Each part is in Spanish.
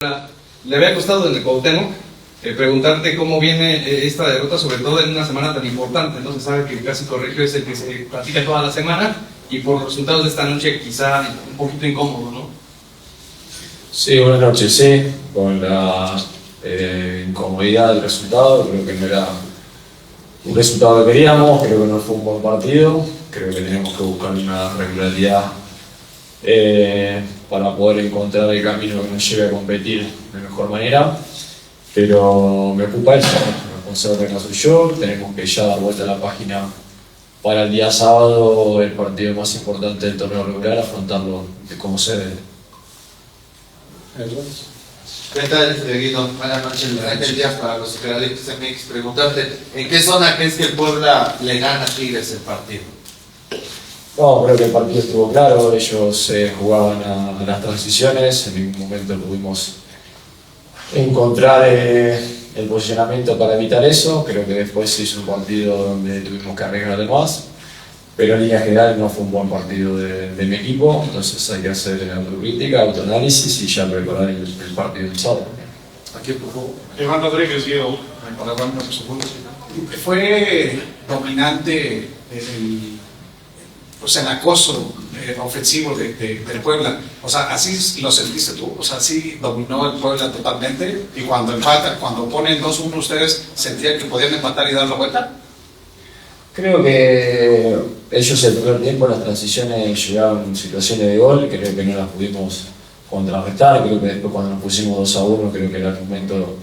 Le había costado en el Cuauhtémoc preguntarte cómo viene esta derrota, sobre todo en una semana tan importante, ¿no? Se sabe que el Clásico Regio es el que se practica toda la semana y por los resultados de esta noche quizá un poquito incómodo, ¿no? Sí, buenas noches, sí, con la incomodidad del resultado, creo que no era un resultado que queríamos, creo que no fue un buen partido, creo que tenemos que buscar una regularidad para poder encontrar el camino que nos lleve a competir de mejor manera, pero me ocupa eso, el responsable de soy yo, tenemos que ya dar vuelta a la página para el día sábado, el partido más importante del torneo regular, afrontarlo como se debe. ¿Qué tal, Guido? Buenas noches. Ángel Díaz para los Superadictos MX. Preguntarte, ¿en qué zona crees que el Puebla le gana a Tigres el partido? No, creo que el partido estuvo claro, ellos jugaban a las transiciones, en ningún momento pudimos encontrar el posicionamiento para evitar eso, creo que después se hizo un partido donde tuvimos que arriesgar de más, pero en línea general no fue un buen partido de mi equipo, entonces hay que hacer autocrítica, autoanálisis y ya preparar el partido del sábado. Aquí, por favor. Iván Rodríguez, Guido. Fue dominante el acoso ofensivo del Puebla. O sea, así lo sentiste tú. O sea, así dominó el Puebla totalmente. Y cuando empatan, cuando ponen 2-1, ustedes sentían que podían empatar y dar la vuelta. Creo que ellos el primer tiempo en las transiciones llegaban en situaciones de gol, creo que no las pudimos contrarrestar, creo que después cuando nos pusimos 2-1 creo que era el momento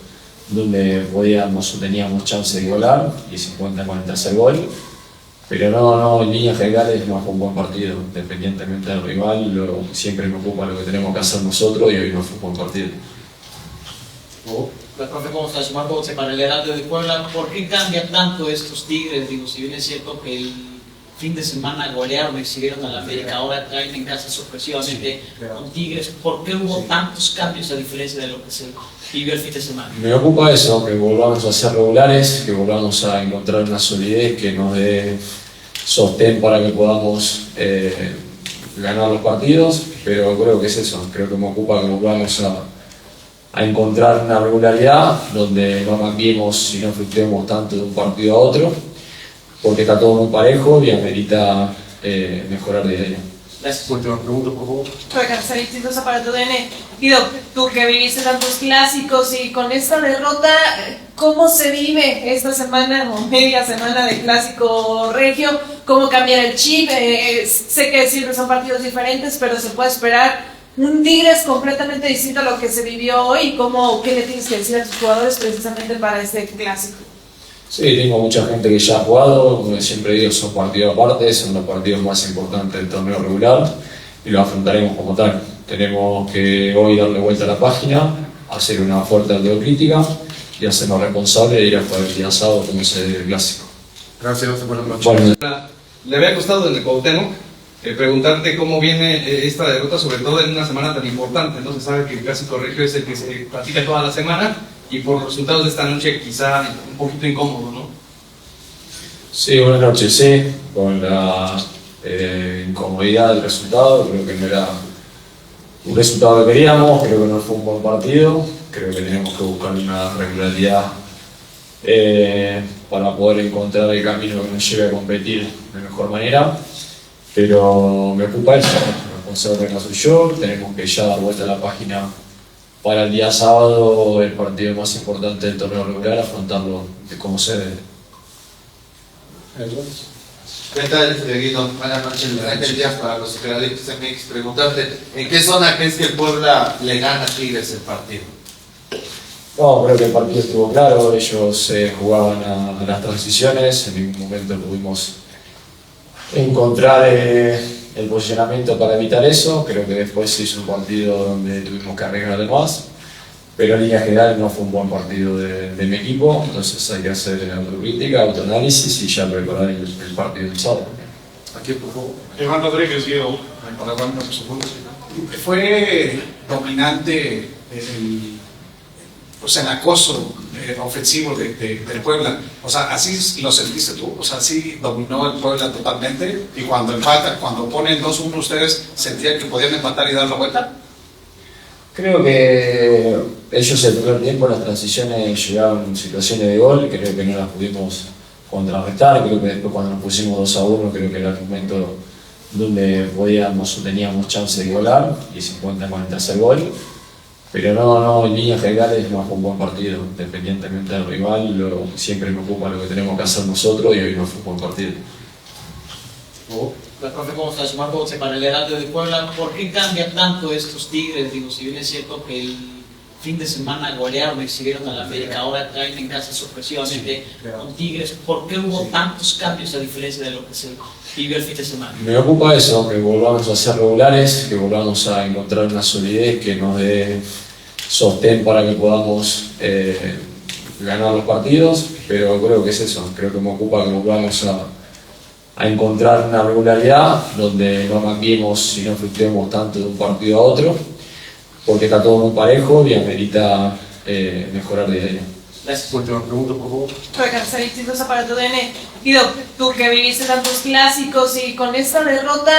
donde podíamos o teníamos chance de golar y se encuentra con el tercer gol, pero no, en líneas generales no fue un buen partido, independientemente del rival, siempre me ocupa lo que tenemos que hacer nosotros y hoy no fue un buen partido. Profe, ¿cómo estás? Marco Bote para el Heraldo de Puebla. ¿Por qué cambian tanto estos Tigres? Digo, si bien es cierto que el fin de semana golearon, exhibieron a la América, ahora traen en casa sorpresivamente con Tigres. ¿Por qué hubo tantos cambios a diferencia de lo que se vivió el fin de semana? Me ocupa eso, que volvamos a ser regulares, que volvamos a encontrar una solidez que nos dé sostén para que podamos ganar los partidos, pero creo que es eso, creo que me ocupa que volvamos a encontrar una regularidad donde no cambiemos y no fluctuemos tanto de un partido a otro, porque está todo muy parejo y amerita mejorar de día. Gracias. Última pregunta, por favor. Característicos para tu DN. Guido, tú que viviste tantos clásicos y con esta derrota, ¿cómo se vive esta semana o media semana de Clásico Regio? ¿Cómo cambiar el chip? Sé que siempre son partidos diferentes, pero se puede esperar un Tigres completamente distinto a lo que se vivió hoy. ¿Qué le tienes que decir a tus jugadores precisamente para este clásico? Sí, tengo mucha gente que ya ha jugado, como siempre digo, son partidos aparte, son los partidos más importantes del torneo regular y los afrontaremos como tal. Tenemos que hoy darle vuelta a la página, hacer una fuerte autocrítica y hacernos responsables de ir a jugar el día sábado como se debe el clásico. Gracias, buenas noches. Bueno. Le había costado en el Cuauhtémoc preguntarte cómo viene esta derrota, sobre todo en una semana tan importante, ¿no? Se sabe que el Clásico Regio es el que se practica toda la semana y por los resultados de esta noche quizá un poquito incómodo, ¿no? Sí, buenas noches, sí, con la incomodidad del resultado, creo que no era un resultado que queríamos, creo que no fue un buen partido, creo que tenemos que buscar una regularidad para poder encontrar el camino que nos lleve a competir de mejor manera, pero me ocupa eso, el responsable de soy yo, tenemos que ya dar vuelta a la página para el día sábado, el partido más importante del torneo regular, afrontarlo como se debe. ¿Qué tal, Guido? Buenas noches. Ángel Díaz para los Superadictos MX. Preguntarte, ¿en qué zona crees que el Puebla le gana a Tigres el partido? No, creo que el partido estuvo claro, ellos jugaban a las transiciones, en ningún momento pudimos encontrar el posicionamiento para evitar eso, creo que después se hizo un partido donde tuvimos que arriesgar de más, pero en línea general no fue un buen partido de mi equipo, entonces hay que hacer autocrítica, autoanálisis y ya preparar el partido del sábado. Aquí, por favor. Iván Rodríguez, Guido. Fue dominante el acoso ofensivo del Puebla. O sea, así lo sentiste tú. O sea, así dominó el Puebla totalmente. Y cuando empatan, cuando ponen 2-1, ustedes sentían que podían empatar y dar la vuelta. Creo que ellos el primer tiempo en las transiciones llegaron situaciones de gol, creo que no las pudimos contrarrestar, creo que después cuando nos pusimos 2-1 creo que era el momento donde podíamos o teníamos chance de golar y 50 con el tercer gol, pero no, en líneas generales no fue un buen partido, independientemente del rival, siempre me ocupa lo que tenemos que hacer nosotros y hoy no fue un buen partido. La profe, ¿cómo estás? Marco José para el Heraldo de Puebla. ¿Por qué cambian tanto estos Tigres? Digo, si bien es cierto que el fin de semana golearon, exhibieron a la América, ahora traen en casa sorpresivamente con Tigres. ¿Por qué hubo tantos cambios a diferencia de lo que se vivió el fin de semana? Me ocupa eso, que volvamos a ser regulares, que volvamos a encontrar una solidez que nos dé sostén para que podamos ganar los partidos, pero creo que es eso, creo que me ocupa que volvamos a encontrar una regularidad donde no cambiemos y no fluctuemos tanto de un partido a otro, porque está todo muy parejo y amerita mejorar de ahí. Gracias. Última pregunta, por favor. Soy Rosa para tu DN. Guido, tú que viviste tantos clásicos y con esta derrota,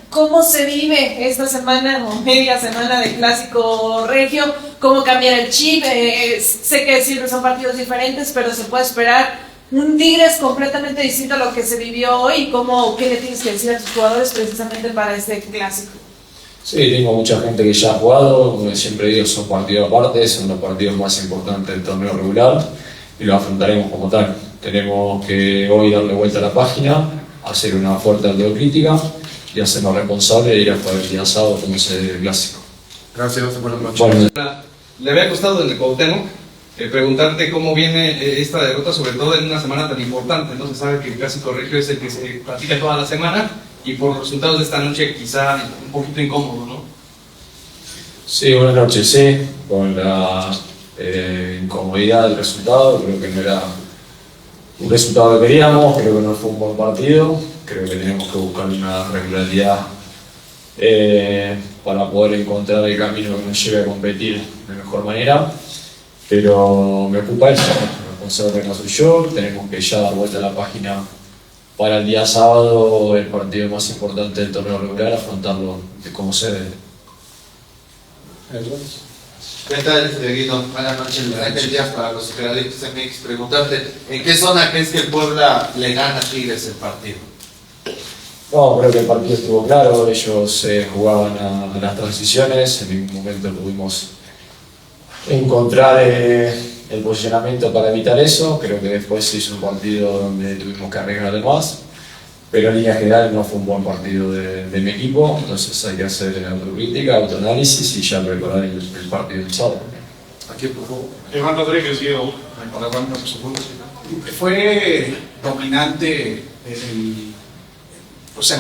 ¿cómo se vive esta semana o media semana de clásico regio? ¿Cómo cambiar el chip? Sé que siempre son partidos diferentes, pero se puede esperar un Tigres completamente distinto a lo que se vivió hoy. ¿Qué le tienes que decir a tus jugadores precisamente para este clásico? Sí, tengo mucha gente que ya ha jugado, como siempre digo, son partidos aparte, son los partidos más importantes del torneo regular y lo afrontaremos como tal. Tenemos que hoy darle vuelta a la página, hacer una fuerte autocrítica y hacernos responsables de ir hasta el día sábado como es el clásico. Gracias, buenas noches. Bueno, Le había costado en el Cuauhtémoc preguntarte cómo viene esta derrota, sobre todo en una semana tan importante, ¿no? Se sabe que el clásico regio es el que se practica toda la semana y por los resultados de esta noche quizá un poquito incómodo, ¿no? sí, buenas noches, sí, con la incomodidad del resultado, creo que no era un resultado que queríamos, creo que no fue un buen partido, creo que tenemos que buscar una regularidad para poder encontrar el camino que nos lleve a competir de mejor manera, pero me ocupa eso, el responsable no soy yo, tenemos que ya dar vuelta a la página para el día sábado, el partido más importante del torneo regular, afrontarlo de cómo se debe. ¿Qué tal, Guido? Buenas noches. Ángel Díaz para los Superadictos MX. Preguntarte, ¿en qué zona crees que el Puebla le gana a Tigres el partido? No, creo que el partido estuvo claro, ellos jugaban a las transiciones, en ningún momento pudimos encontrar el posicionamiento para evitar eso, creo que después se hizo un partido donde tuvimos que arriesgar de más, pero en línea general no fue un buen partido de mi equipo, entonces hay que hacer autocrítica, autoanálisis y ya preparar el partido del sábado. Aquí, por favor. Iván Rodríguez, Guido, fue dominante el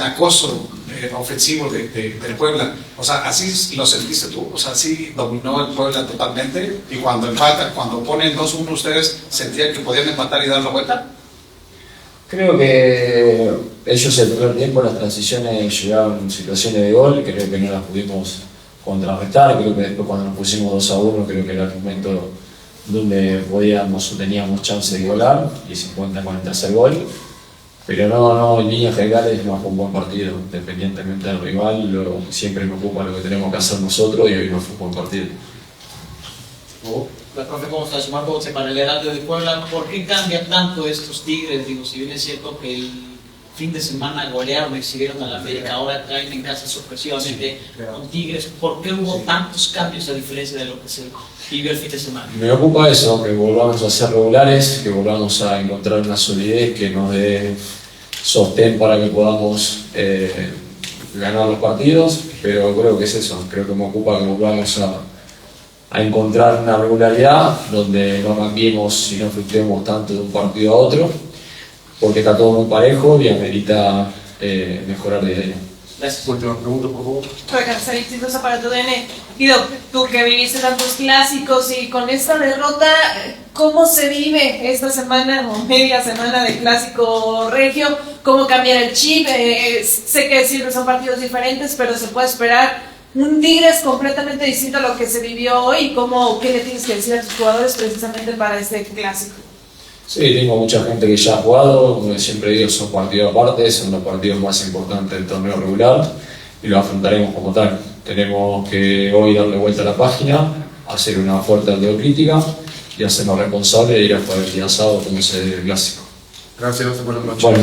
acoso ofensivo del Puebla. O sea, así lo sentiste tú. O sea, sí dominó el Puebla totalmente. Y cuando empatan, cuando ponen 2-1, ustedes sentían que podían empatar y dar la vuelta. Creo que ellos el primer tiempo en las transiciones llegaron situaciones de gol, creo que no las pudimos contrarrestar, creo que después cuando nos pusimos 2-1 creo que era el momento donde podíamos o teníamos chance de golar y 50 con el tercer gol, pero no, en líneas generales no fue un buen partido, independientemente del rival, siempre me ocupa lo que tenemos que hacer nosotros y hoy no fue un buen partido. La profe, ¿cómo estás? Marco José para el Heraldo de Puebla. ¿Por qué cambian tanto estos Tigres? Digo, si bien es cierto que el fin de semana golearon, exhibieron a la América, ahora traen en casa sorpresivamente con Tigres. ¿Por qué hubo tantos cambios a diferencia de lo que se vivió el fin de semana? Me ocupa eso, que volvamos a ser regulares, que volvamos a encontrar una solidez que nos dé sostén para que podamos ganar los partidos, pero creo que es eso, creo que me ocupa que volvamos a encontrar una regularidad donde no cambiemos y no fluctuemos tanto de un partido a otro, porque está todo muy parejo y amerita mejorar de ahí. Gracias. Última pregunta, por favor. Soy Rosa para tu DN. Guido, tú que viviste tantos clásicos y con esta derrota, ¿cómo se vive esta semana o media semana de clásico regio? ¿Cómo cambiar el chip? Sé que siempre son partidos diferentes, pero se puede esperar un Tigres completamente distinto a lo que se vivió hoy. ¿Qué le tienes que decir a tus jugadores precisamente para este clásico? Sí, tengo mucha gente que ya ha jugado, como siempre digo, son partidos aparte, son los partidos más importantes del torneo regular y lo afrontaremos como tal. tenemos que hoy darle vuelta a la página, hacer una fuerte autocrítica y hacernos responsables de ir a jugar el día sábado como se debe el clásico. Gracias, buenas noches. Bueno,